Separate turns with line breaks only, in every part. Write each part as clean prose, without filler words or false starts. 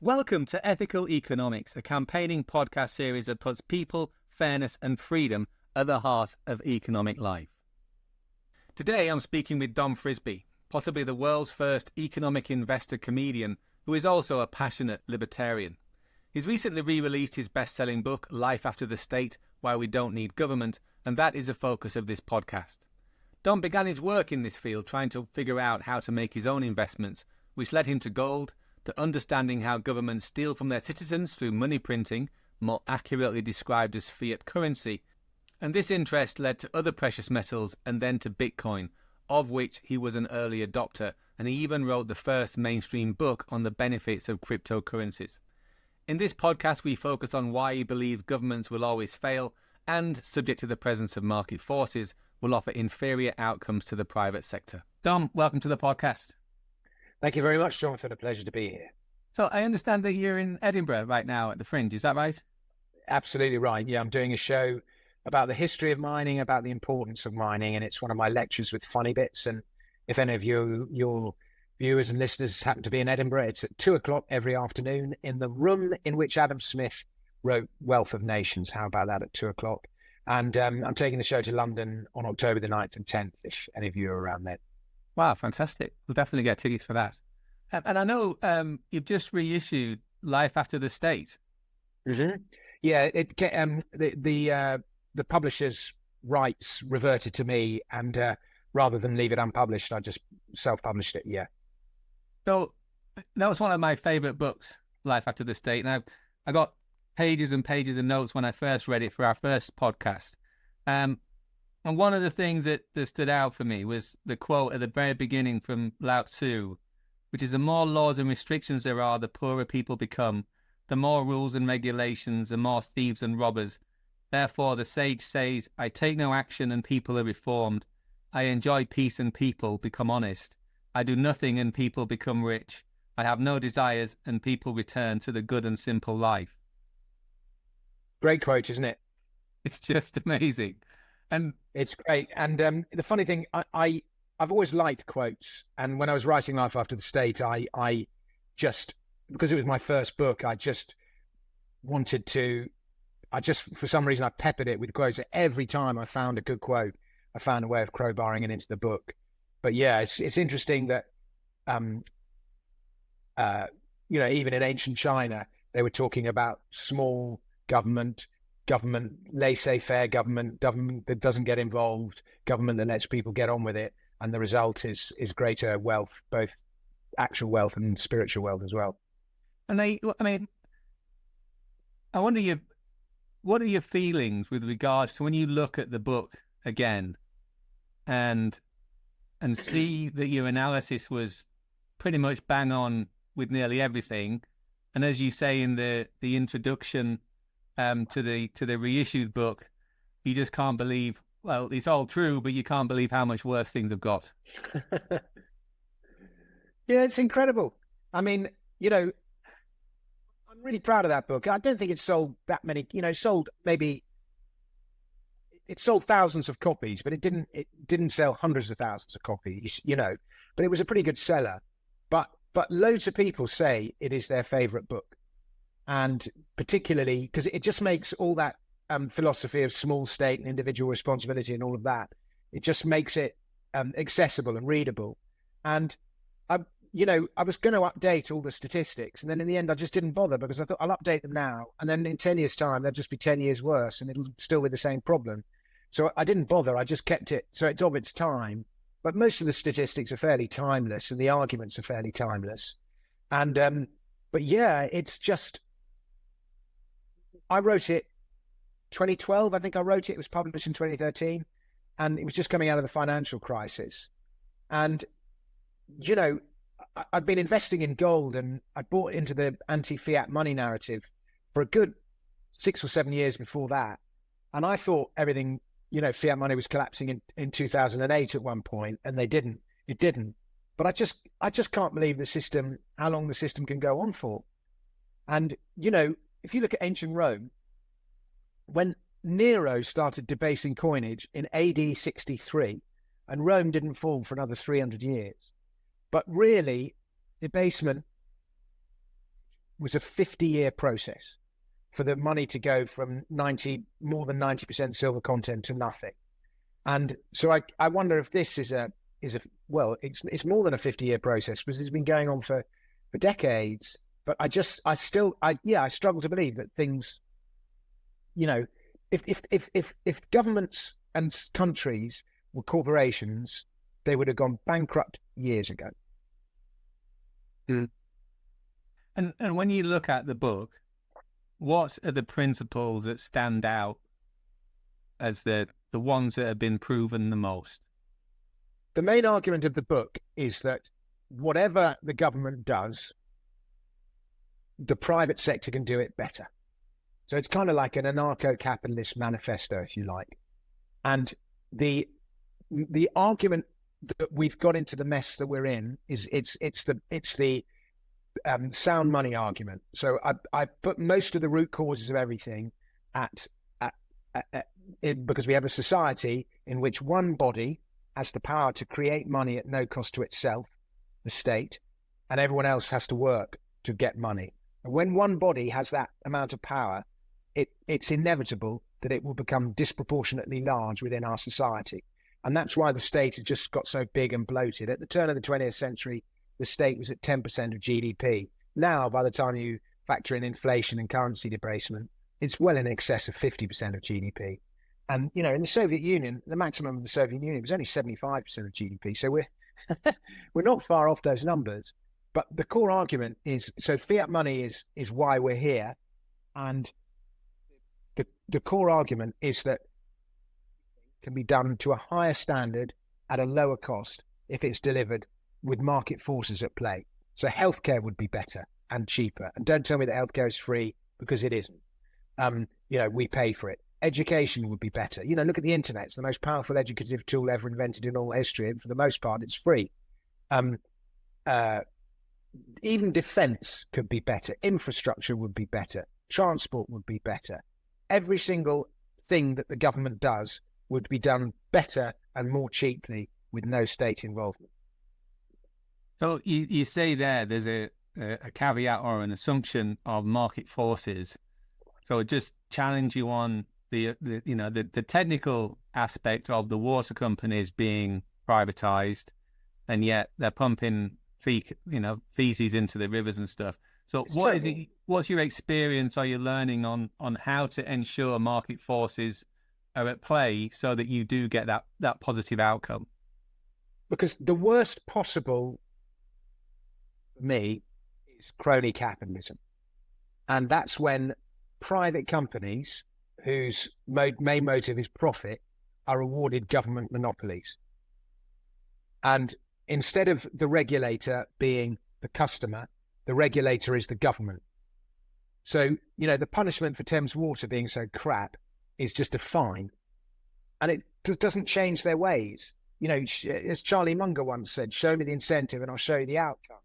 Welcome to Ethical Economics, a campaigning podcast series that puts people, fairness and freedom at the heart of economic life. Today I'm speaking with Dom Frisby, possibly the world's first economic investor-comedian who is also a passionate libertarian. He's recently re-released his best-selling book, Life After the State, Why We Don't Need Government, and that is the focus of this podcast. Dom began his work in this field trying to figure out how to make his own investments, which led him to gold, to understanding how governments steal from their citizens through money printing, more accurately described as fiat currency, and this interest led to other precious metals and then to Bitcoin, of which he was an early adopter, and he even wrote the first mainstream book on the benefits of cryptocurrencies. In this podcast we focus on why he believes governments will always fail and, subject to the presence of market forces, will offer inferior outcomes to the private sector. Dom, welcome to the podcast.
Thank you very much, Jonathan. A pleasure to be here.
So I understand that you're in Edinburgh right now at the Fringe, is that right?
Absolutely right. Yeah, I'm doing a show about the history of mining, about the importance of mining, and it's one of my lectures with funny bits. And if any of your viewers and listeners happen to be in Edinburgh, it's at 2:00 every afternoon in the room in which Adam Smith wrote Wealth of Nations. How about that at 2:00? And I'm taking the show to London on October the 9th and 10th, if any of you are around then.
Wow, fantastic. We'll definitely get tickets for that. And I know you've just reissued Life After the State.
Mm-hmm. Yeah, the publisher's rights reverted to me, and rather than leave it unpublished, I just self-published it, yeah.
So that was one of my favourite books, Life After the State. Now, I got pages and pages of notes when I first read it for our first podcast. And one of the things that stood out for me was the quote at the very beginning from Lao Tzu, which is the more laws and restrictions there are, the poorer people become. The more rules and regulations, the more thieves and robbers. Therefore, the sage says, I take no action and people are reformed. I enjoy peace and people become honest. I do nothing and people become rich. I have no desires and people return to the good and simple life.
Great quote, isn't it?
It's just amazing. And
it's great. And the funny thing, I've always liked quotes. And when I was writing Life After the State, I just, because it was my first book, I just, for some reason, I peppered it with quotes. Every time I found a good quote, I found a way of crowbarring it into the book. But yeah, it's interesting that, even in ancient China, they were talking about small government, laissez-faire government that doesn't get involved, government that lets people get on with it, and the result is greater wealth, both actual wealth and spiritual wealth as well.
And I wonder what are your feelings with regards to when you look at the book again and see that your analysis was pretty much bang on with nearly everything, and as you say in the introduction to the reissued book, you just can't believe, well, it's all true, but you can't believe how much worse things have got.
Yeah, it's incredible. I mean, I'm really proud of that book. I don't think it sold that many, it sold thousands of copies, but it didn't sell hundreds of thousands of copies, but it was a pretty good seller. But loads of people say it is their favorite book. And particularly because it just makes all that philosophy of small state and individual responsibility and all of that, it just makes it accessible and readable. And I was going to update all the statistics, and then in the end I just didn't bother, because I thought I'll update them now, and then in 10 years' time they'll just be 10 years worse, and it'll still be the same problem. So I didn't bother. I just kept it so it's of its time. But most of the statistics are fairly timeless, and the arguments are fairly timeless. And but yeah, it's just. I wrote it 2012, I think I wrote it. It was published in 2013, and it was just coming out of the financial crisis. And, I'd been investing in gold, and I bought into the anti-fiat money narrative for a good 6 or 7 years before that. And I thought everything, fiat money was collapsing in 2008 at one point, and it didn't. But I just can't believe how long the system can go on for. And, if you look at ancient Rome, when Nero started debasing coinage in AD 63, and Rome didn't fall for another 300 years, but really debasement was a 50-year process for the money to go from more than 90% silver content to nothing. And so I wonder if this is well, it's more than a 50-year process, because it's been going on for decades. But I struggle to believe that things, if governments and countries were corporations, they would have gone bankrupt years ago.
Mm. And when you look at the book, what are the principles that stand out as the ones that have been proven the most?
The main argument of the book is that whatever the government does, the private sector can do it better. So it's kind of like an anarcho-capitalist manifesto, if you like. And the argument that we've got into the mess that we're in is it's the sound money argument. So I put most of the root causes of everything because we have a society in which one body has the power to create money at no cost to itself, the state, and everyone else has to work to get money. And when one body has that amount of power, it's inevitable that it will become disproportionately large within our society. And that's why the state has just got so big and bloated. At the turn of the 20th century, the state was at 10% of GDP. Now, by the time you factor in inflation and currency debasement, it's well in excess of 50% of GDP. And, in the Soviet Union, the maximum of the Soviet Union was only 75% of GDP. So we're not far off those numbers. But the core argument is, so fiat money is why we're here. And the core argument is that it can be done to a higher standard at a lower cost if it's delivered with market forces at play. So healthcare would be better and cheaper. And don't tell me that healthcare is free, because it isn't. We pay for it. Education would be better. Look at the internet. It's the most powerful educative tool ever invented in all history. And for the most part, it's free. Even defense could be better. Infrastructure would be better. Transport would be better. Every single thing that the government does would be done better and more cheaply with no state involvement.
So you say there's a caveat or an assumption of market forces. So just challenge you on the technical aspect of the water companies being privatized, and yet they're pumping feces into the rivers and stuff. So what's your experience? Are you learning on how to ensure market forces are at play so that you do get that positive outcome?
Because the worst possible for me is crony capitalism. And that's when private companies whose main motive is profit are awarded government monopolies. And instead of the regulator being the customer, the regulator is the government. So, the punishment for Thames Water being so crap is just a fine. And it doesn't change their ways. As Charlie Munger once said, show me the incentive and I'll show you the outcome.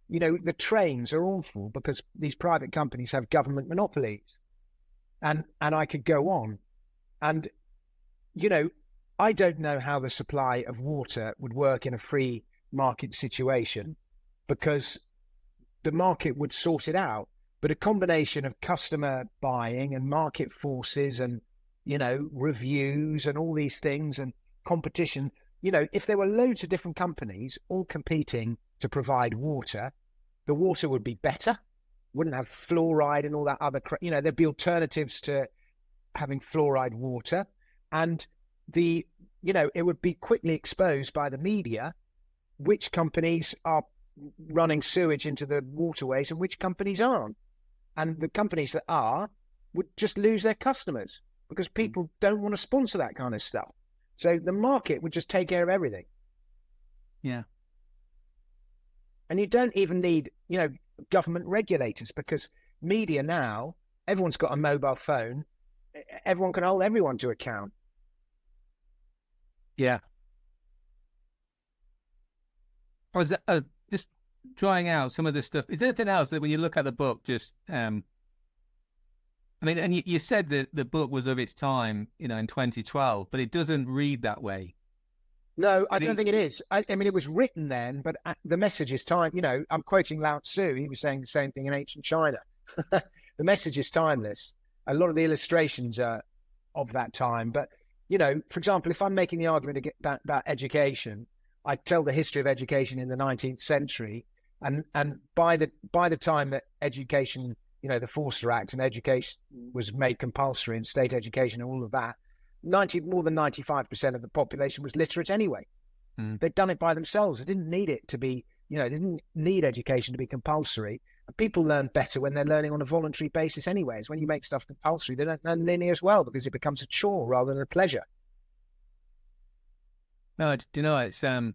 The trains are awful because these private companies have government monopolies. And I could go on. And, I don't know how the supply of water would work in a free market situation, because the market would sort it out. But a combination of customer buying and market forces and, reviews and all these things and competition, if there were loads of different companies all competing to provide water, the water would be better, wouldn't have fluoride and all that other there'd be alternatives to having fluoride water. And it would be quickly exposed by the media which companies are running sewage into the waterways and which companies aren't. And the companies that are would just lose their customers because people don't want to sponsor that kind of stuff. So the market would just take care of everything.
Yeah.
And you don't even need, government regulators, because media now, everyone's got a mobile phone. Everyone can hold everyone to account.
Yeah. Or is that just drawing out some of this stuff? Is there anything else that when you look at the book, and you said that the book was of its time, in 2012, but it doesn't read that way.
No, I don't think it is. I mean, it was written then, but the message is time. I'm quoting Lao Tzu. He was saying the same thing in ancient China. The message is timeless. A lot of the illustrations are of that time. But, for example, if I'm making the argument about education, I tell the history of education in the 19th century. And by the time that education, the Forster Act and education was made compulsory and state education and all of that, more than 95% of the population was literate anyway. They'd done it by themselves. They didn't need it to be, they didn't need education to be compulsory. And people learn better when they're learning on a voluntary basis anyway. It's when you make stuff compulsory, they don't learn linear as well because it becomes a chore rather than a pleasure.
No, it's I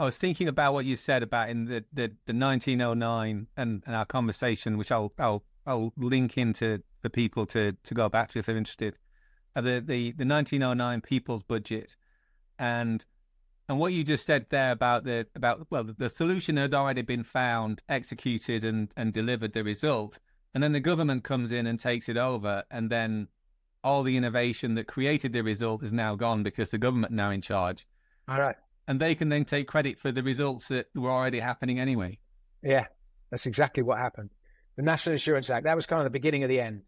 was thinking about what you said about in the 1909 and our conversation, which I'll link into for people to go back to if they're interested. The 1909 People's Budget, and what you just said there about the solution had already been found, executed, and delivered the result, and then the government comes in and takes it over, and then all the innovation that created the result is now gone because the government now in charge.
All right,
and they can then take credit for the results that were already happening anyway.
Yeah, that's exactly what happened. The National Insurance Act, that was kind of the beginning of the end.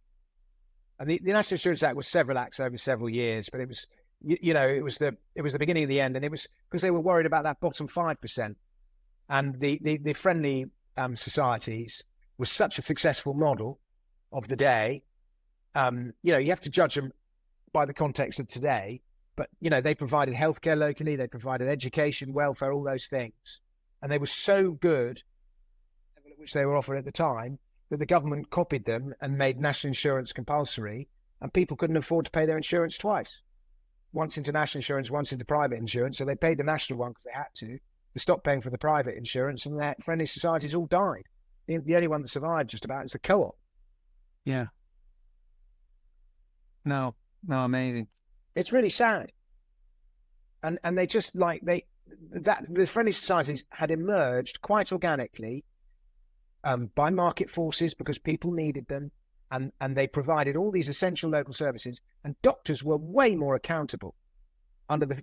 And the National Insurance Act was several acts over several years, but it was, it was the beginning of the end, and it was because they were worried about that bottom 5%. And the friendly societies was such a successful model of the day. You have to judge them by the context of today, but they provided healthcare locally, they provided education, welfare, all those things, and they were so good, which they were offered at the time, that the government copied them and made national insurance compulsory, and people couldn't afford to pay their insurance twice. Once into national insurance, once into private insurance. So they paid the national one because they had to. They stopped paying for the private insurance, and their friendly societies all died. The only one that survived just about is the co-op.
Yeah. No, amazing.
It's really sad. And they just the friendly societies had emerged quite organically by market forces because people needed them, and they provided all these essential local services, and doctors were way more accountable under the,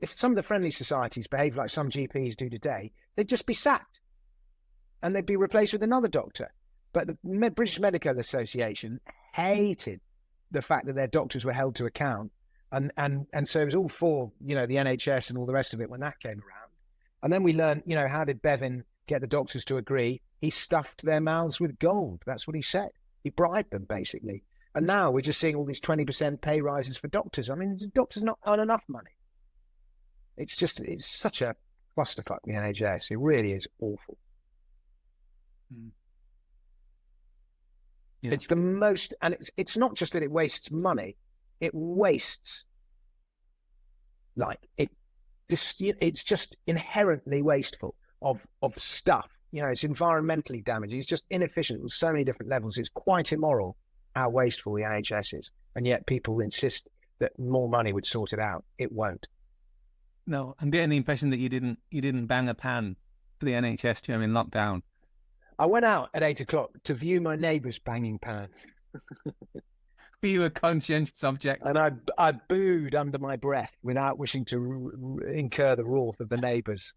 if some of the friendly societies behave like some GPs do today, they'd just be sacked and they'd be replaced with another doctor. But the British Medical Association hated the fact that their doctors were held to account, and so it was all for, the NHS and all the rest of it when that came around. And then we learned, how did Bevan get the doctors to agree? He stuffed their mouths with gold. That's what he said. He bribed them, basically. And now we're just seeing all these 20% pay rises for doctors. I mean, the doctors not earn enough money. It's such a clusterfuck, the NHS. It really is awful. Yeah. It's the most, and it's not just that it wastes money. It wastes, it's just inherently wasteful of stuff. It's environmentally damaging. It's just inefficient on so many different levels. It's quite immoral how wasteful the NHS is, and yet people insist that more money would sort it out. It won't.
No, I'm getting the impression that you didn't bang a pan for the NHS during lockdown.
I went out at 8 o'clock to view my neighbours banging pans.
Were you a conscientious object?
And I booed under my breath without wishing to incur the wrath of the neighbours.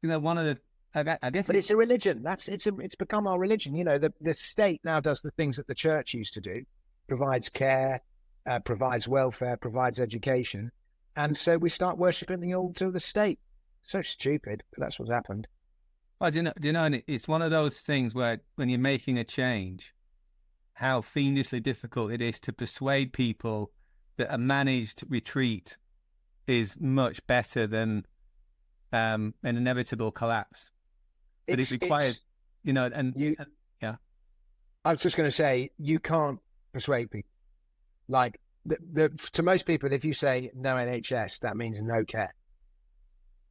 One of the, I guess,
but it's a religion. It's become our religion. The state now does the things that the church used to do, provides care, provides welfare, provides education, and so we start worshipping the altar of the state. So stupid, but that's what's happened.
Well, do you know? It's one of those things where when you're making a change, how fiendishly difficult it is to persuade people that a managed retreat is much better than an inevitable collapse. But it requires, yeah.
I was just going to say, you can't persuade people. Like, to most people, if you say no NHS, that means no care.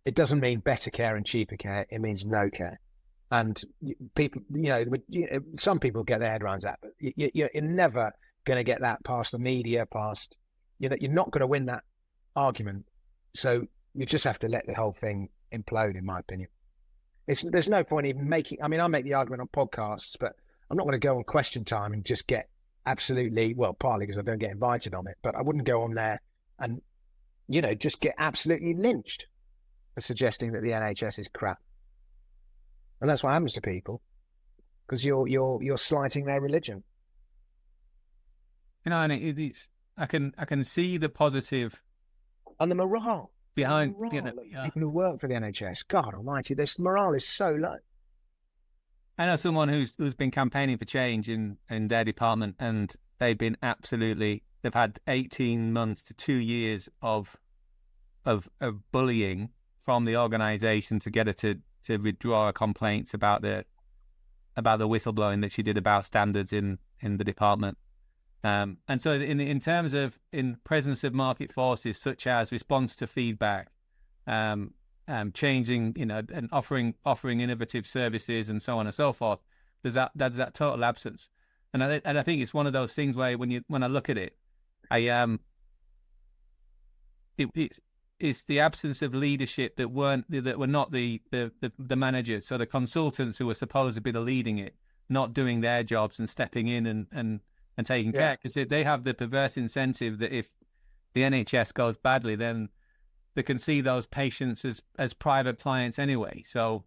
It doesn't mean better care and cheaper care. It means no care. And people, some people get their head around that, but you're never going to get that past the media, you're not going to win that argument. So you just have to let the whole thing implode, in my opinion. There's no point even making, I make the argument on podcasts, but I'm not going to go on Question Time and just get absolutely, well, partly because I don't get invited on it, but I wouldn't go on there and just get absolutely lynched for suggesting that the NHS is crap. And that's what happens to people, because you're slighting their religion.
And it's I can see the positive
and the morale
behind
people who work for the NHS. God Almighty, this morale is so low.
I know someone who's been campaigning for change in their department, and they've had 18 months to 2 years of bullying from the organisation to get her to withdraw her complaints about the whistleblowing that she did about standards in the department. And so in terms of in presence of market forces such as response to feedback, changing, and offering innovative services and so on and so forth, there's that total absence. And I think it's one of those things where when I look at it, it's the absence of leadership that were not the managers, so the consultants who were supposed to be the leading it, not doing their jobs and stepping in and taking care, because they have the perverse incentive that if the NHS goes badly, then they can see those patients as private clients anyway. So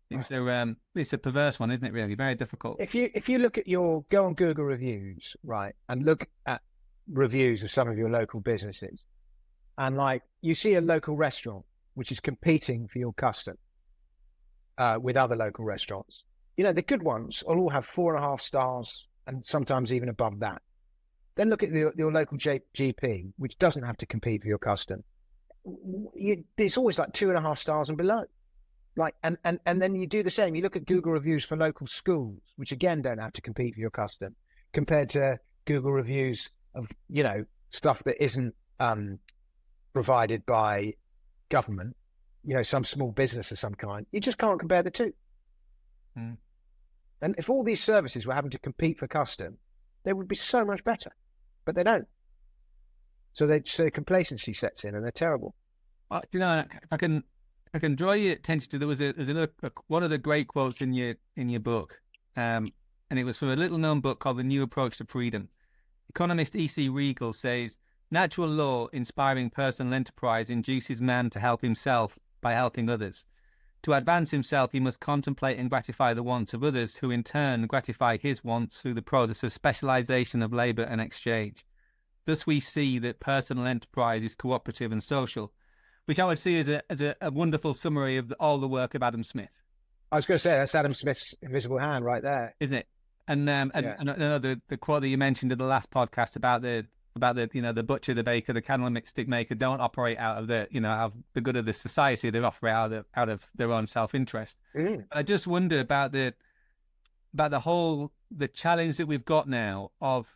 it's a perverse one, isn't it? Really, very difficult.
If you look at go on Google reviews, right, and look at reviews of some of your local businesses, and you see a local restaurant which is competing for your custom with other local restaurants. The good ones will all have 4.5 stars, and sometimes even above that. Then look at your local GP, which doesn't have to compete for your custom. It's always 2.5 stars and below. And then you do the same. You look at Google reviews for local schools, which again don't have to compete for your custom, compared to Google reviews of stuff that isn't provided by government, some small business of some kind. You just can't compare the two. Mm. And if all these services were having to compete for custom, they would be so much better, but they don't. So complacency sets in, and they're terrible.
Well, if I can draw your attention to, there's another one of the great quotes in your book, and it was from a little-known book called The New Approach to Freedom. Economist E.C. Regal says, "Natural law inspiring personal enterprise induces man to help himself by helping others. To advance himself, he must contemplate and gratify the wants of others, who in turn gratify his wants through the process of specialization of labor and exchange. Thus we see that personal enterprise is cooperative and social," which I would see as a wonderful summary of all the work of Adam Smith.
I was going to say, that's Adam Smith's invisible hand right there,
isn't it? And the quote that you mentioned in the last podcast about the the butcher, the baker, the candlestick maker don't operate out of the good of the society. They operate out of their own self-interest. Mm. I just wonder about the challenge that we've got now of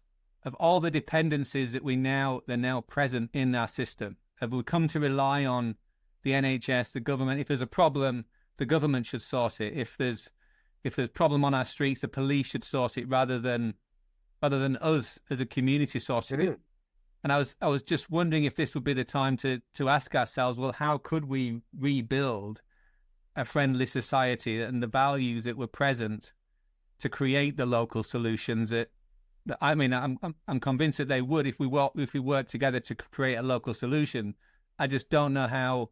all the dependencies that they're now present in our system. Have we come to rely on the NHS, the government? If there's a problem, the government should sort it. If there's a problem on our streets, the police should sort it rather than us as a community sorting it. And I was just wondering if this would be the time to ask ourselves, well, how could we rebuild a friendly society and the values that were present to create the local solutions that I'm convinced that they would if we work together to create a local solution. I just don't know how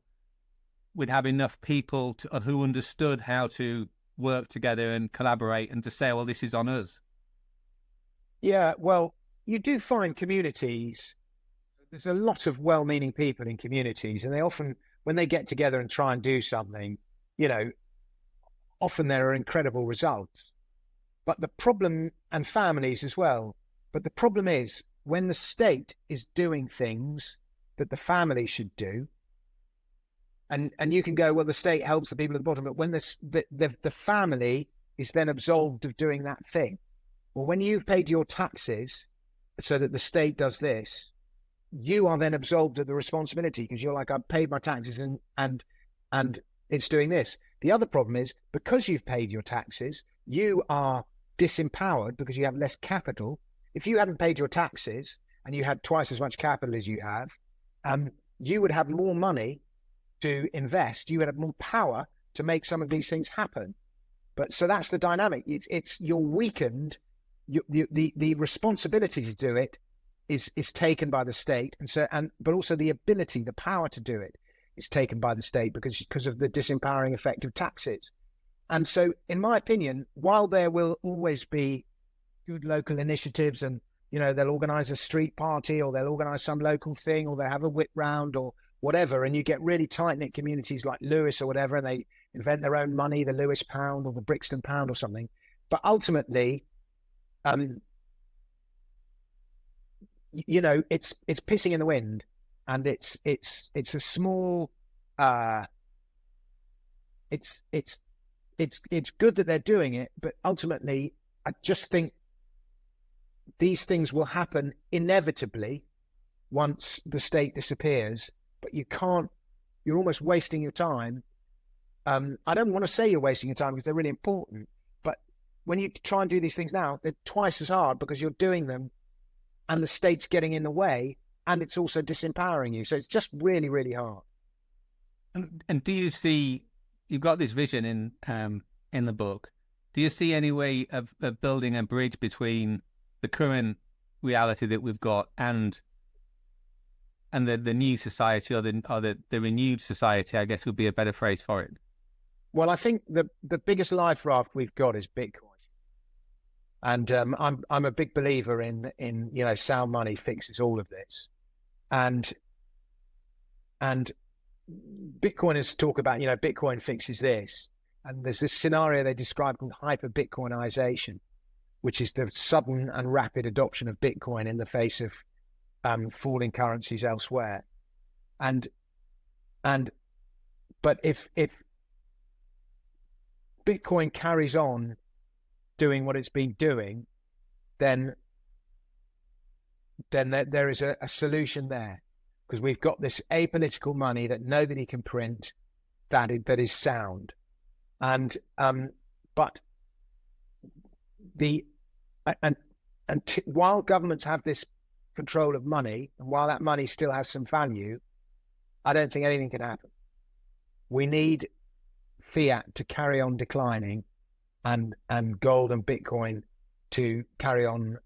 we'd have enough people who understood how to work together and collaborate and to say, well, this is on us.
Yeah, well, you do find communities, there's a lot of well-meaning people in communities, and they often, when they get together and try and do something, often there are incredible results. But the problem, and families as well, but the problem is when the state is doing things that the family should do, and you can go, well, the state helps the people at the bottom, but when the family is then absolved of doing that thing. Well, when you've paid your taxes so that the state does this, you are then absolved of the responsibility because you're like, I've paid my taxes and it's doing this. The other problem is because you've paid your taxes, you are disempowered because you have less capital. If you hadn't paid your taxes and you had twice as much capital as you have, you would have more money to invest. You would have more power to make some of these things happen. But so that's the dynamic. It's you're weakened. The responsibility to do it is taken by the state, but also the ability, the power to do it is taken by the state because of the disempowering effect of taxes. And so, in my opinion, while there will always be good local initiatives, and they'll organise a street party, or they'll organise some local thing, or they have a whip round or whatever, and you get really tight-knit communities like Lewis or whatever, and they invent their own money, the Lewis pound or the Brixton pound or something. But ultimately, it's pissing in the wind, and it's a small. It's good that they're doing it, but ultimately, I just think these things will happen inevitably once the state disappears. But you can't. You're almost wasting your time. I don't want to say you're wasting your time because they're really important. But when you try and do these things now, they're twice as hard because you're doing them, and the state's getting in the way, and it's also disempowering you. So it's just really, really hard.
And do you see? You've got this vision in the book. Do you see any way of building a bridge between the current reality that we've got and the new society, or the renewed society, I guess would be a better phrase for it?
Well, I think the biggest life raft we've got is Bitcoin, and I'm a big believer in sound money fixes all of this, and Bitcoiners talk about Bitcoin fixes this, and there's this scenario they describe called hyper-Bitcoinization, which is the sudden and rapid adoption of Bitcoin in the face of falling currencies elsewhere, but if Bitcoin carries on doing what it's been doing, then there is a solution there, because we've got this apolitical money that nobody can print that is sound, but while governments have this control of money, and while that money still has some value, I don't think anything can happen. We need fiat to carry on declining, and gold and Bitcoin to carry on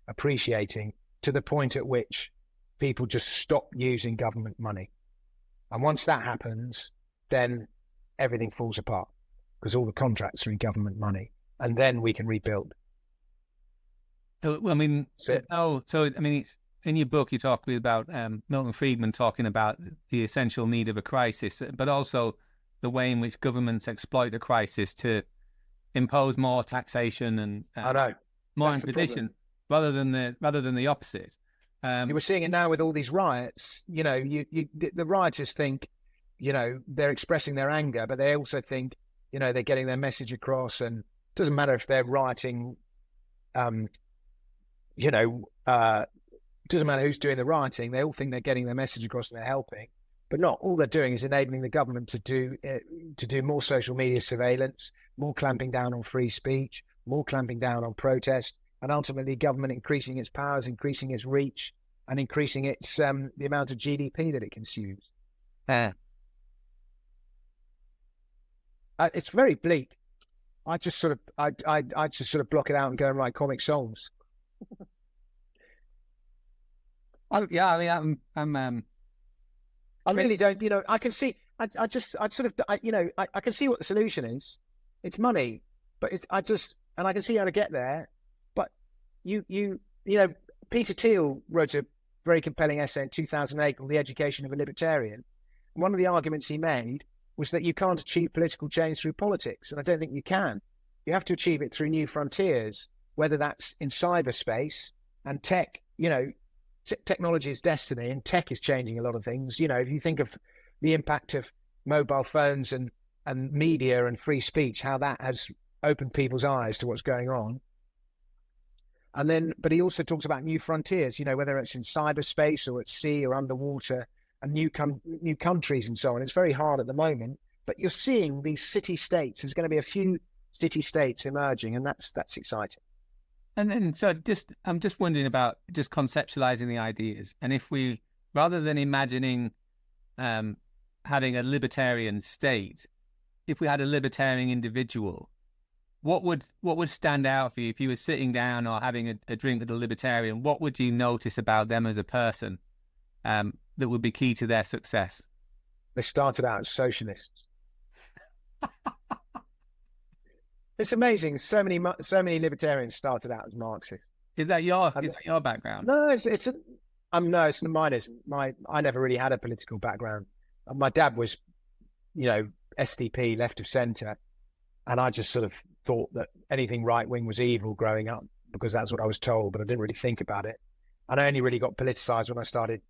appreciating to the point at which people just stop using government money. And once that happens, then everything falls apart, because all the contracts are in government money, and then we can rebuild.
So, I mean, it's in your book, you talk about Milton Friedman talking about the essential need of a crisis, but also the way in which governments exploit a crisis to impose more taxation and more imposition, rather than the opposite.
You were seeing it now with all these riots. The rioters think, they're expressing their anger, but they also think, they're getting their message across, and it doesn't matter if they're rioting. It doesn't matter who's doing the rioting. They all think they're getting their message across and they're helping, but not. All they're doing is enabling the government to do more social media surveillance, more clamping down on free speech, more clamping down on protest, and ultimately government increasing its powers, increasing its reach, and increasing its the amount of GDP that it consumes. It's very bleak. I just sort of block it out and go and write comic songs.
I
really don't. I can see. I can see what the solution is. It's money, but I can see how to get there. But Peter Thiel wrote a very compelling essay in 2008 called "The Education of a Libertarian." One of the arguments he made was that you can't achieve political change through politics, and I don't think you can. You have to achieve it through new frontiers, whether that's in cyberspace and tech. Technology is destiny, and tech is changing a lot of things. If you think of the impact of mobile phones and media and free speech, how that has opened people's eyes to what's going on. But he also talks about new frontiers, whether it's in cyberspace or at sea or underwater, and new countries and so on. It's very hard at the moment, but you're seeing these city-states. There's going to be a few city-states emerging, and that's exciting.
And then, I'm just wondering about just conceptualizing the ideas. And if we, rather than imagining having a libertarian state, if we had a libertarian individual, what would stand out for you if you were sitting down or having a drink with a libertarian? What would you notice about them as a person that would be key to their success?
They started out as socialists. It's amazing. So many libertarians started out as Marxists.
Is that your background?
No, no, it's mine. I never really had a political background. My dad was, SDP, left of centre, and I just sort of thought that anything right wing was evil growing up because that's what I was told, but I didn't really think about it. And I only really got politicised when I started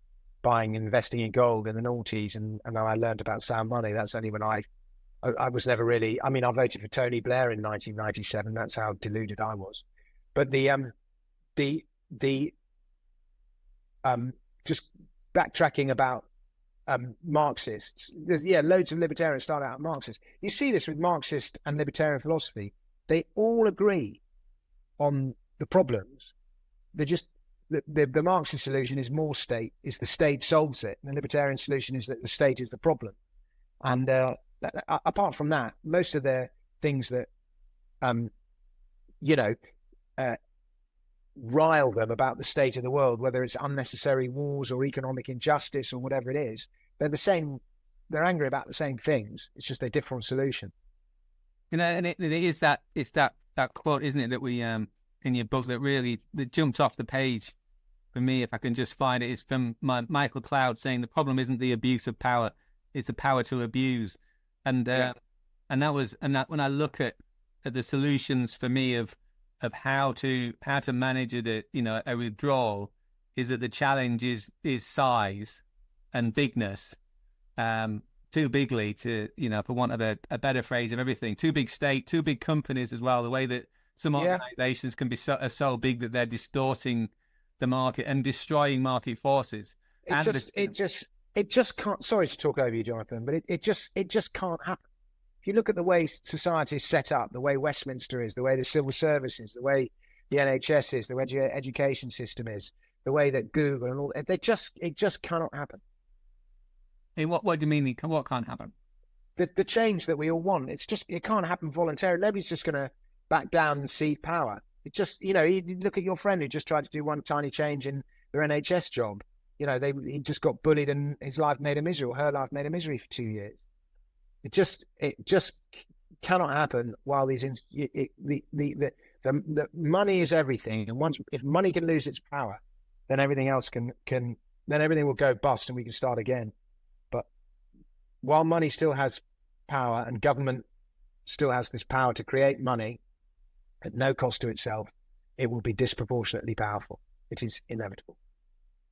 buying and investing in gold in the noughties, and then I learned about sound money. That's only when I was never really. I mean, I voted for Tony Blair in 1997. That's how deluded I was. But just backtracking about Marxists. There's loads of libertarians start out Marxists. You see this with Marxist and libertarian philosophy. They all agree on the problems. They just the Marxist solution is more state, is the state solves it. And the libertarian solution is that the state is the problem. And apart from that, most of the things that rile them about the state of the world, whether it's unnecessary wars or economic injustice or whatever it is, they're the same. They're angry about the same things. It's just a different solution.
And it is that quote, isn't it, that we in your book that jumped off the page for me, if I can just find it, is from Michael Cloud saying the problem isn't the abuse of power, it's the power to abuse. And when I look at the solutions for me of how to manage a withdrawal, is that the challenge is size and bigness, too bigly to, for want of a better phrase of everything, too big state, too big companies as well, the way that some organizations can be so big that they're distorting the market and destroying market forces. It just can't, sorry to talk over you, Jonathan, but it just can't happen. If you look at the way society is set up, the way Westminster is, the way the civil service is, the way the NHS is, the way the education system is, the way that Google and all, it just cannot happen. In what do you mean? What can't happen?
The change that we all want, it can't happen voluntarily. Nobody's just going to back down and cede power. It just, you look at your friend who just tried to do one tiny change in their NHS job. He just got bullied and his life made a misery, or her life made a misery for 2 years. It just cannot happen while the money is everything. And if money can lose its power, then everything else then everything will go bust and we can start again. But while money still has power and government still has this power to create money at no cost to itself, it will be disproportionately powerful. It is inevitable.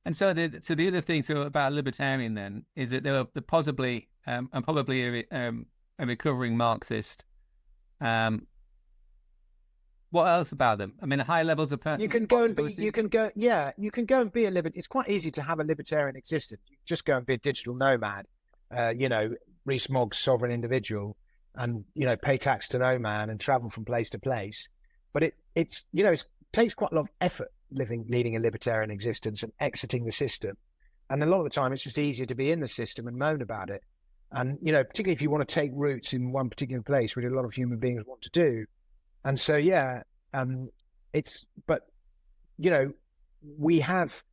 And so the other thing about libertarian then is that they're possibly and probably a recovering Marxist. What else about them? I mean, high levels of
you can go and be a libertarian. It's quite easy to have a libertarian existence. You just go and be a digital nomad, Rees-Mogg's sovereign individual, and pay tax to no man and travel from place to place. But it takes quite a lot of effort leading a libertarian existence and exiting the system. And a lot of the time, it's just easier to be in the system and moan about it. And particularly if you want to take roots in one particular place, which a lot of human beings want to do. And so, we have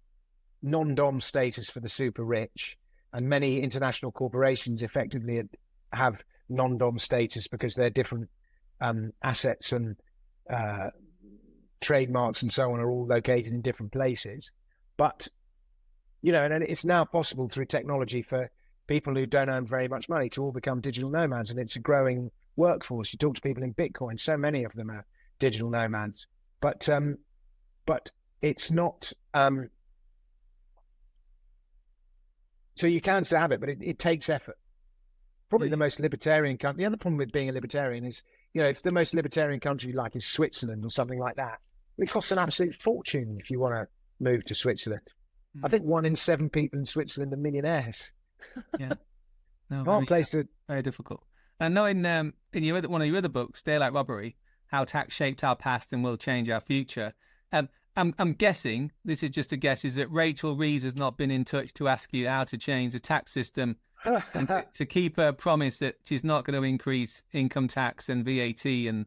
non-dom status for the super rich, and many international corporations effectively have non-dom status because they're different assets and trademarks and so on are all located in different places. But, and it's now possible through technology for people who don't earn very much money to all become digital nomads, and it's a growing workforce. You talk to people in Bitcoin, so many of them are digital nomads, but it's not, so you can still have it, but it takes effort. Probably the most libertarian country. The other problem with being a libertarian is, if the most libertarian country like is Switzerland or something like that, it costs an absolute fortune if you want to move to Switzerland. I think 1 in 7 people in Switzerland are millionaires.
Yeah, no, very difficult. And no, in one of your other books, Daylight Robbery: How Tax Shaped Our Past and Will Change Our Future. I'm guessing, this is just a guess, is that Rachel Reeves has not been in touch to ask you how to change the tax system and to keep her promise that she's not going to increase income tax and VAT and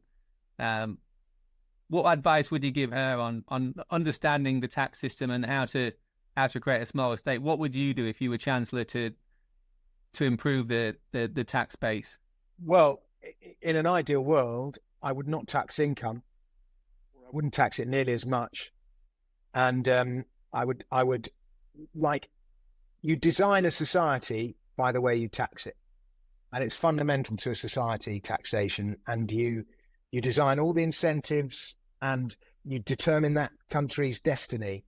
what advice would you give her on understanding the tax system and how to create a smaller state? What would you do if you were Chancellor to improve the tax base?
Well, in an ideal world, I would not tax income. I wouldn't tax it nearly as much. And I would like, you design a society by the way you tax it. And it's fundamental to a society, taxation. And you design all the incentives and you determine that country's destiny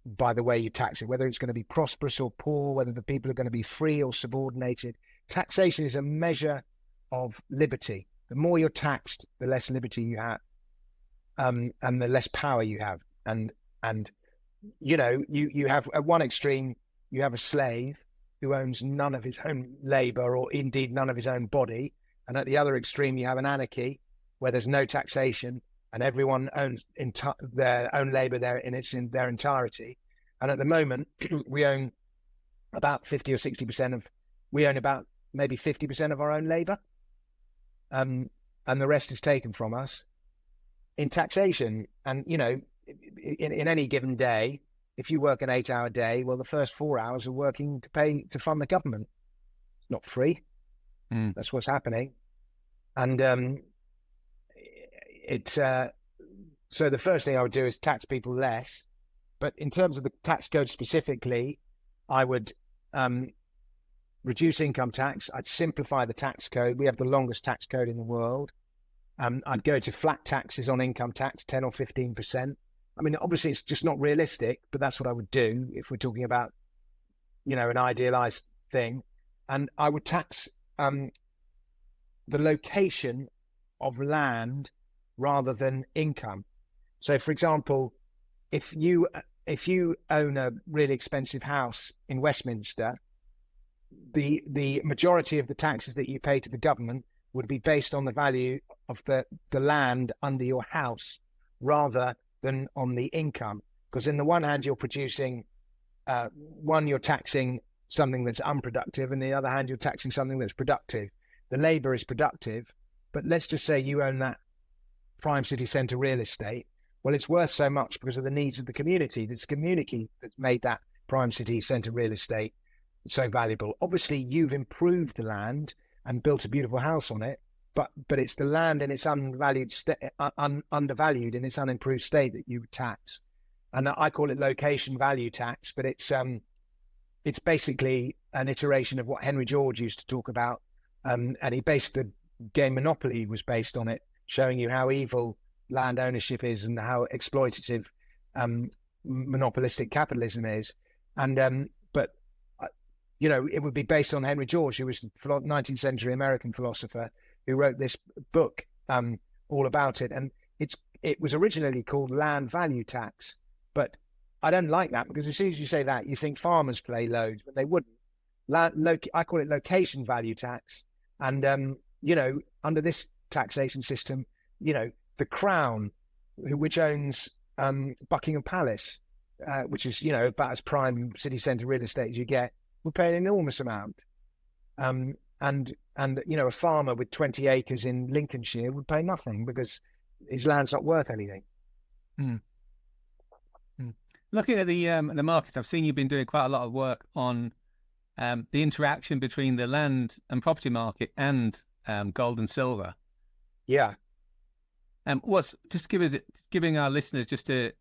by the way you tax it, whether it's going to be prosperous or poor, whether the people are going to be free or subordinated. Taxation is a measure of liberty. The more you're taxed, the less liberty you have, and the less power you have. And you know, you have at one extreme, you have a slave who owns none of his own labor or indeed none of his own body. And at the other extreme, you have an anarchy where there's no taxation and everyone owns their own labor in their entirety. And at the moment, we own about 50 or 60% we own about maybe 50% of our own labor. And the rest is taken from us in taxation. And, you know, in any given day, if you work an 8-hour day, well, the first 4 hours are working to fund the government. It's not free. That's what's happening. And so the first thing I would do is tax people less. But in terms of the tax code specifically, I would reduce income tax. I'd simplify the tax code. We have the longest tax code in the world. I'd go to flat taxes on income tax, 10 or 15%. I mean, obviously, it's just not realistic, but that's what I would do if we're talking about, you know, an idealized thing. And I would tax the location of land rather than income. So, for example, if you own a really expensive house in Westminster, the majority of the taxes that you pay to the government would be based on the value of the land under your house rather than on the income. Because in the one hand, you're producing, you're taxing something that's unproductive, and the other hand, you're taxing something that's productive. The labor is productive, but let's just say you own that prime city centre real estate. Well, it's worth so much because of the needs of the community. It's the community that's made that prime city centre real estate so valuable. Obviously, you've improved the land and built a beautiful house on it, but it's the land in its undervalued in its unimproved state that you would tax. And I call it location value tax, but it's basically an iteration of what Henry George used to talk about. And he based the game Monopoly was based on it, showing you how evil land ownership is and how exploitative monopolistic capitalism is. And you know, it would be based on Henry George, who was the 19th century American philosopher who wrote this book all about it. And it was originally called land value tax, but I don't like that because as soon as you say that, you think farmers pay loads, but they wouldn't. I call it location value tax. And, you know, under this taxation system, you know, the Crown, which owns Buckingham Palace, which is, you know, about as prime city centre real estate as you get, would pay an enormous amount. And you know, a farmer with 20 acres in Lincolnshire would pay nothing because his land's not worth anything.
Looking at the markets, I've seen you've been doing quite a lot of work on the interaction between the land and property market and gold and silver.
Yeah.
Giving our listeners just a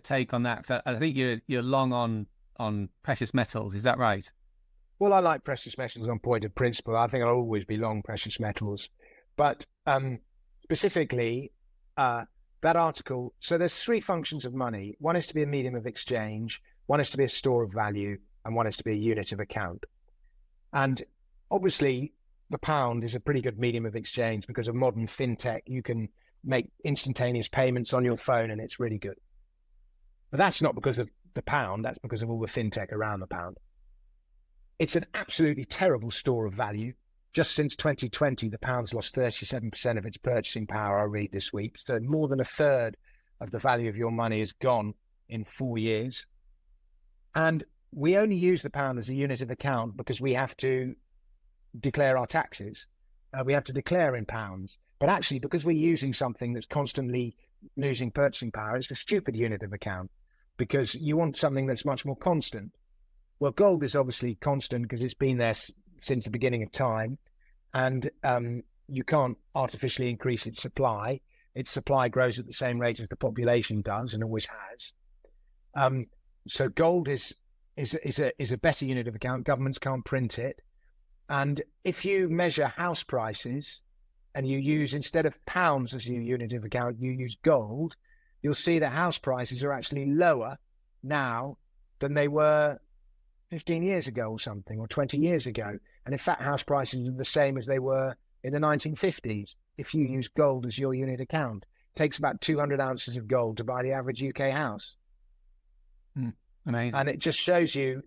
take on that, 'cause I think you're long on precious metals. Is that right?
Well, I like precious metals on point of principle. I think I'll always be long precious metals. But specifically, that article, so there's three functions of money. One is to be a medium of exchange, one is to be a store of value, and one is to be a unit of account. And obviously, the pound is a pretty good medium of exchange because of modern fintech. You can make instantaneous payments on your phone and it's really good. But that's not because of the pound, that's because of all the fintech around the pound. It's an absolutely terrible store of value. Just since 2020, the pound's lost 37% of its purchasing power, I read this week. So more than a third of the value of your money is gone in 4 years. And we only use the pound as a unit of account because we have to declare our taxes. We have to declare in pounds. But actually, because we're using something that's constantly losing purchasing power, it's a stupid unit of account, because you want something that's much more constant. Well, gold is obviously constant because it's been there since the beginning of time, and you can't artificially increase its supply. Its supply grows at the same rate as the population does, and always has. So gold is a better unit of account. Governments can't print it, and if you measure house prices and you use, instead of pounds as your unit of account, you use gold, you'll see that house prices are actually lower now than they were 15 years ago or something, or 20 years ago. And in fact, house prices are the same as they were in the 1950s. If you use gold as your unit account, it takes about 200 ounces of gold to buy the average UK house.
Amazing.
And it just shows you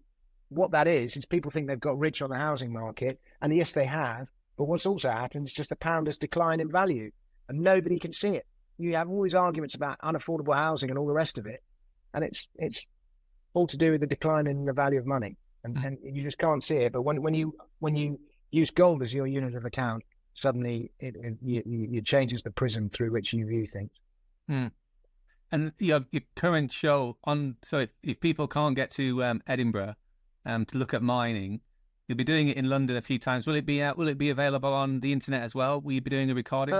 what that is. Is people think they've got rich on the housing market, and yes, they have. But what's also happened is just the pound has declined in value, and nobody can see it. You have all these arguments about unaffordable housing and all the rest of it, and it's all to do with the decline in the value of money, and you just can't see it. But when you use gold as your unit of account, suddenly it changes the prism through which you view things.
And your current show on, so if people can't get to Edinburgh to look at mining, you'll be doing it in London a few times. Will it be available on the internet as well? Will you be doing a recording?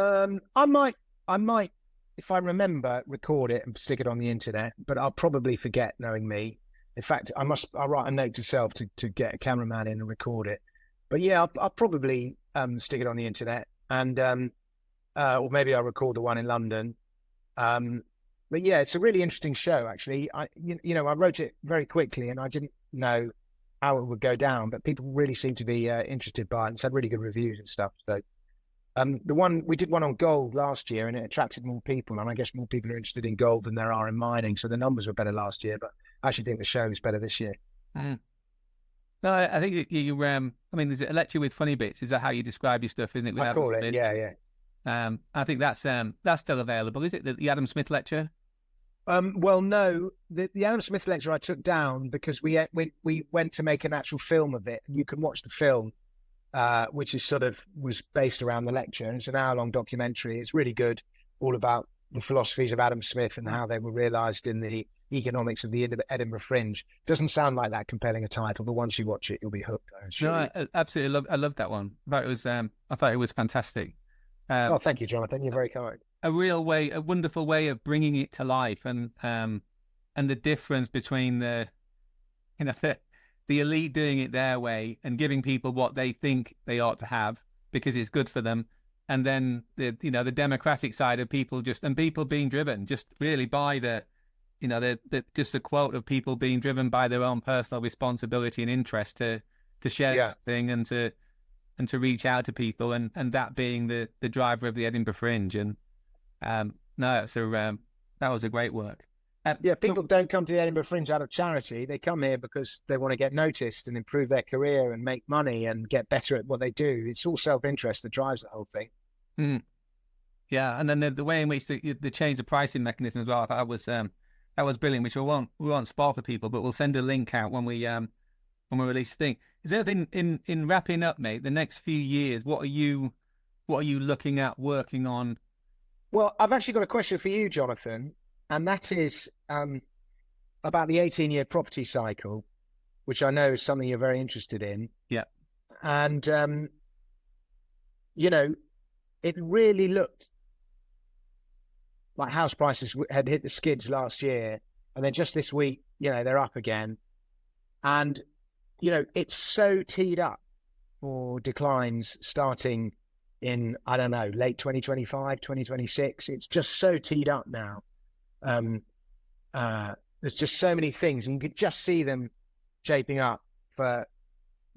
I might, if I remember, record it and stick it on the internet, but I'll probably forget, knowing me. In fact, I'll write a note to self to get a cameraman in and record it. But yeah, I'll probably stick it on the internet, and or maybe I'll record the one in London. But yeah, it's a really interesting show, actually. I wrote it very quickly, and I didn't know how it would go down, but people really seem to be interested by it. It's had really good reviews and stuff. So we did one on gold last year, and it attracted more people, and I guess more people are interested in gold than there are in mining. So the numbers were better last year, but I actually think the show is better this year.
No, I think you I mean, there's a lecture with funny bits. Is that how you describe your stuff, isn't it?
I call it, yeah.
I think that's still available. Is it the Adam Smith lecture?
Well, no, the Adam Smith lecture I took down because we went to make an actual film of it. You can watch the film, which was based around the lecture. And it's an hour-long documentary. It's really good, all about the philosophies of Adam Smith and how they were realised in the economics of the Edinburgh Fringe. Doesn't sound like that compelling a title, but once you watch it, you'll be hooked.
No, I absolutely I love that one. I thought it was fantastic.
Thank you, Jonathan. You're very kind.
A wonderful way of bringing it to life, and the difference between the elite doing it their way and giving people what they think they ought to have because it's good for them, and then the democratic side of people being driven just really by the quote of people being driven by their own personal responsibility and interest to share something and to reach out to people, and that being the driver of the Edinburgh Fringe. And that was a great work.
People don't come to the Edinburgh Fringe out of charity. They come here because they want to get noticed and improve their career and make money and get better at what they do. It's all self-interest that drives the whole thing.
Yeah, and then the way in which the change of pricing mechanism as well, that was brilliant, which we won't spoil for people, but we'll send a link out when we release the thing. Is there anything in wrapping up, mate, the next few years, what are you looking at, working on?
Well, I've actually got a question for you, Jonathan, and that is about the 18-year property cycle, which I know is something you're very interested in.
Yeah.
And, it really looked like house prices had hit the skids last year, and then just this week, they're up again. And, it's so teed up for declines starting in, I don't know, late 2025, 2026. It's just so teed up now. There's just so many things, and you could just see them shaping up for,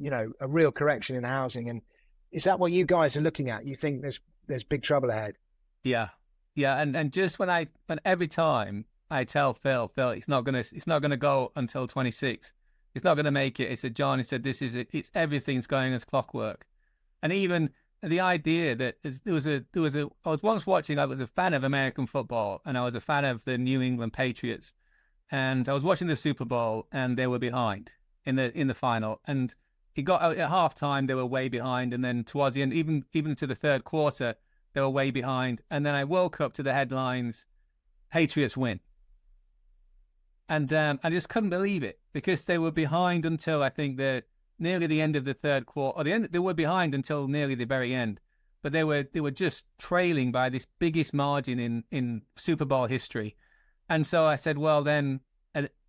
a real correction in housing. And is that what you guys are looking at? You think there's big trouble ahead?
Yeah. And just when every time I tell Phil, it's not gonna go until 26. It's not gonna make it. He said, John, he said, it's everything's going as clockwork. And even the idea that I was once watching, I was a fan of American football, and I was a fan of the New England Patriots, and I was watching the Super Bowl, and they were behind in the final, and it got at halftime they were way behind, and then towards the end, even to the third quarter, they were way behind. And then I woke up to the headlines, Patriots win. And I just couldn't believe it, because they were behind until I think nearly the end of the third quarter. Or they were behind until nearly the very end. But they were just trailing by this biggest margin in Super Bowl history. And so I said, well, then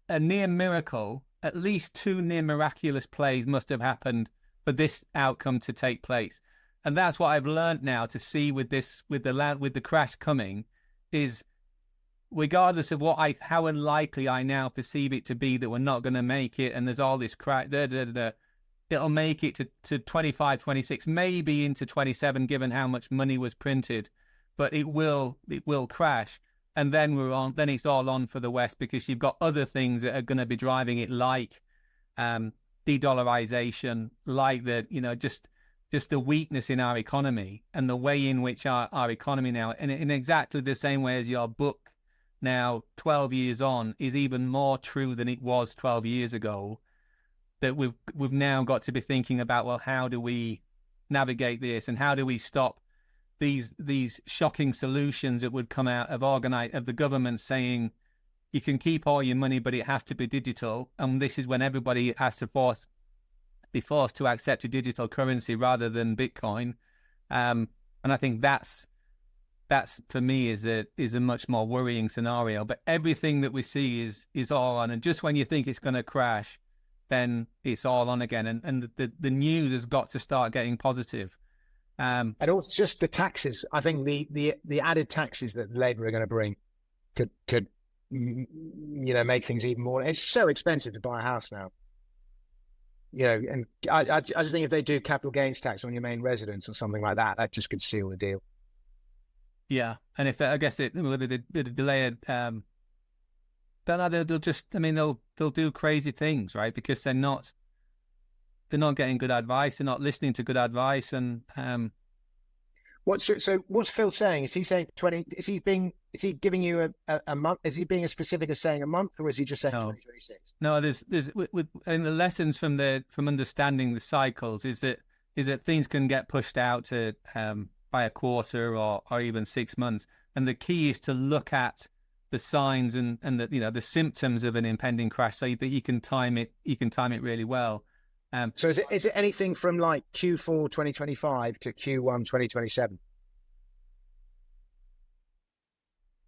a near miracle, at least two near miraculous plays must have happened for this outcome to take place. And that's what I've learned now to see with the crash coming, is regardless of how unlikely I now perceive it to be that we're not going to make it, and there's all this crash, it'll make it to 25, 26, maybe into 27, given how much money was printed, but it will crash. And then then it's all on for the West, because you've got other things that are going to be driving it, like de-dollarization, like just the weakness in our economy and the way in which our economy now, and in exactly the same way as your book now 12 years on is even more true than it was 12 years ago, that we've now got to be thinking about, well, how do we navigate this, and how do we stop these shocking solutions that would come out of the government saying you can keep all your money, but it has to be digital, and this is when everybody has to be forced to accept a digital currency rather than Bitcoin. And I think that's for me is a much more worrying scenario. But everything that we see is all on, and just when you think it's going to crash, then it's all on again. And the news has got to start getting positive.
And also just the taxes. I think the added taxes that Labour are going to bring could make things even more. It's so expensive to buy a house now. And I just think if they do capital gains tax on your main residence or something like that, that just could seal the deal.
Yeah, and if I guess the delay it, then they'll just, they'll do crazy things, right? Because they're not getting good advice, they're not listening to good advice, and
what's Phil saying? Is he saying 20? Is he giving you a month? Is he being as specific as saying a month, or is he just saying 2026?
No, there's and the lessons from understanding the cycles is that things can get pushed out to by a quarter or even 6 months, and the key is to look at the signs and the symptoms of an impending crash, so that you can time it really well.
So is it anything from like Q4 2025 to Q1 2027?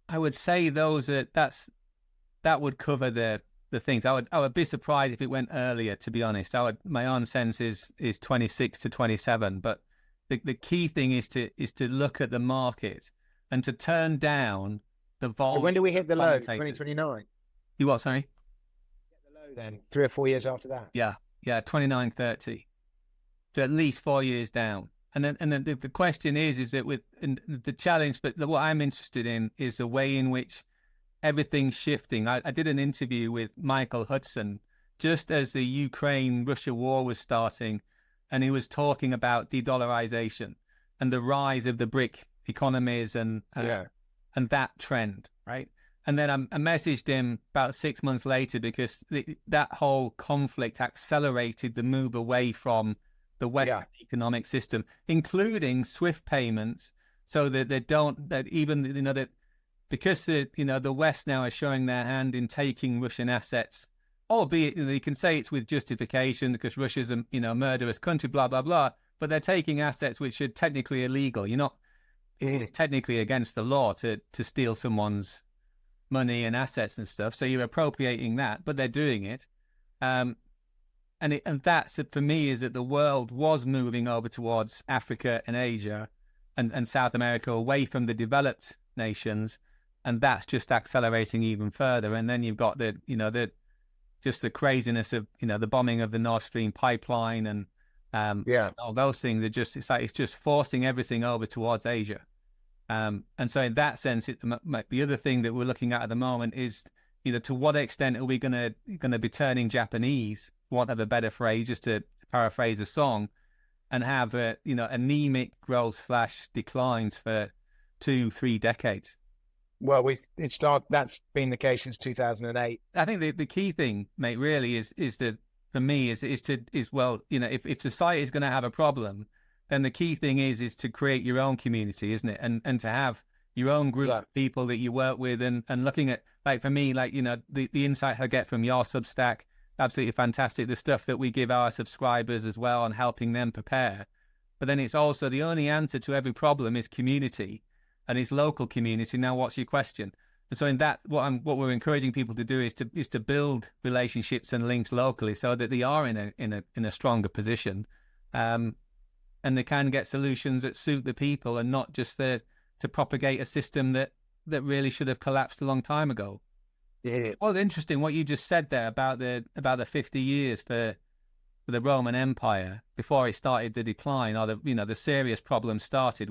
I would say that would cover the things. I would be surprised if it went earlier, to be honest. My own sense is 26 to 27, but the key thing is to look at the market and to turn down the volume.
So when do we hit the low? 2029.
You what? Sorry.
Get the low then 3 or 4 years after that.
Yeah, 29, 30. So at least 4 years down. And then the question is that the challenge, but what I'm interested in is the way in which everything's shifting. I did an interview with Michael Hudson just as the Ukraine-Russia war was starting, and he was talking about de-dollarization and the rise of the BRIC economies and that trend, right? And then I messaged him about 6 months later, because that whole conflict accelerated the move away from the Western economic system, including SWIFT payments, so that because the West now is showing their hand in taking Russian assets, albeit you can say it's with justification because Russia's a murderous country, blah blah blah, but they're taking assets which are technically illegal. It's technically against the law to steal someone's money and assets and stuff, so you're appropriating that, but they're doing it. And that's, for me, is that the world was moving over towards Africa and Asia and South America, away from the developed nations, and that's just accelerating even further. And then you've got the craziness of the bombing of the Nord Stream pipeline and all those things are just it's just forcing everything over towards Asia. And so in that sense, the other thing that we're looking at the moment is, to what extent are we going to be turning Japanese, for want of a better phrase, just to paraphrase a song, and have anemic growth / declines for 2-3 decades.
Well, that's been the case since 2008.
I think the key thing, mate, really is that, for me, if society is going to have a problem, then the key thing is to create your own community, isn't it? And to have your own group of people that you work with, and looking at, like, for me, like, the insight I get from your Substack, absolutely fantastic. The stuff that we give our subscribers as well on helping them prepare. But then it's also the only answer to every problem is community, and it's local community. Now, what's your question? And so in that, what we're encouraging people to do is to build relationships and links locally, so that they are in a stronger position, and they can get solutions that suit the people, and not just to propagate a system that really should have collapsed a long time ago. Yeah. It was interesting what you just said there about the 50 years for the Roman Empire before it started the decline, or the serious problem started.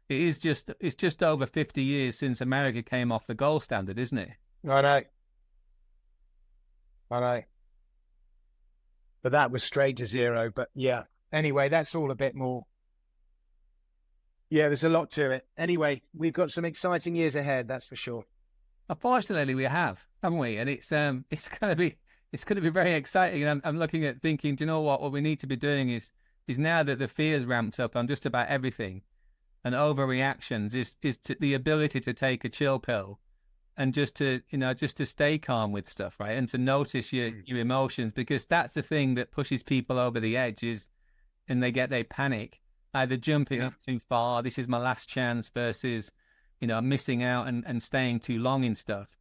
It's just over 50 years since America came off the gold standard, isn't it?
I know. But that was straight to zero. But yeah, anyway, that's all a bit more. Yeah, there's a lot to it. Anyway, we've got some exciting years ahead, that's for sure.
Unfortunately, we have, haven't we? And it's going to be very exciting. And I'm looking at thinking, do you know what we need to be doing is now that the fear's ramped up on just about everything, and overreactions, is the ability to take a chill pill, and just to stay calm with stuff, right? And to notice your emotions, because that's the thing that pushes people over the edge, and they panic, either jumping up too far, this is my last chance, versus missing out and staying too long in stuff.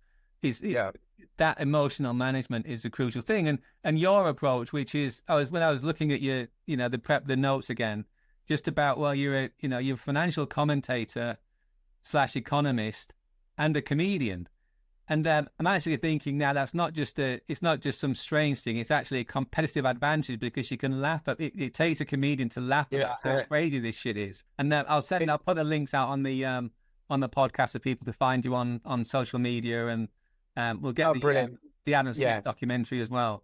That emotional management is a crucial thing. And your approach, which is, when I was looking at your the notes again, just about, well, you're a financial commentator / economist and a comedian. And I'm actually thinking now it's not just some strange thing. It's actually a competitive advantage, because you can laugh at it. It takes a comedian to laugh at how crazy this shit is. And I'll put the links out on the podcast for people to find you on social media, and we'll get the Adam Smith documentary as well.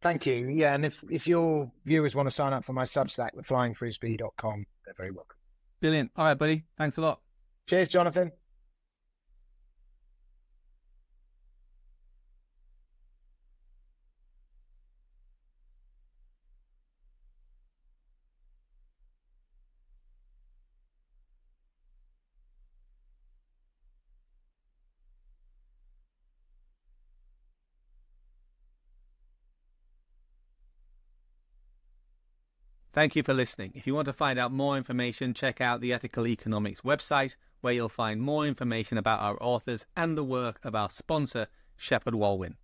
Thank you. Yeah, and if your viewers want to sign up for my Substack, theflyingfrisbee.com, they're very welcome.
Brilliant. All right, buddy. Thanks a lot.
Cheers, Jonathan.
Thank you for listening. If you want to find out more information, check out the Ethical Economics website, where you'll find more information about our authors and the work of our sponsor, Shepheard-Walwyn.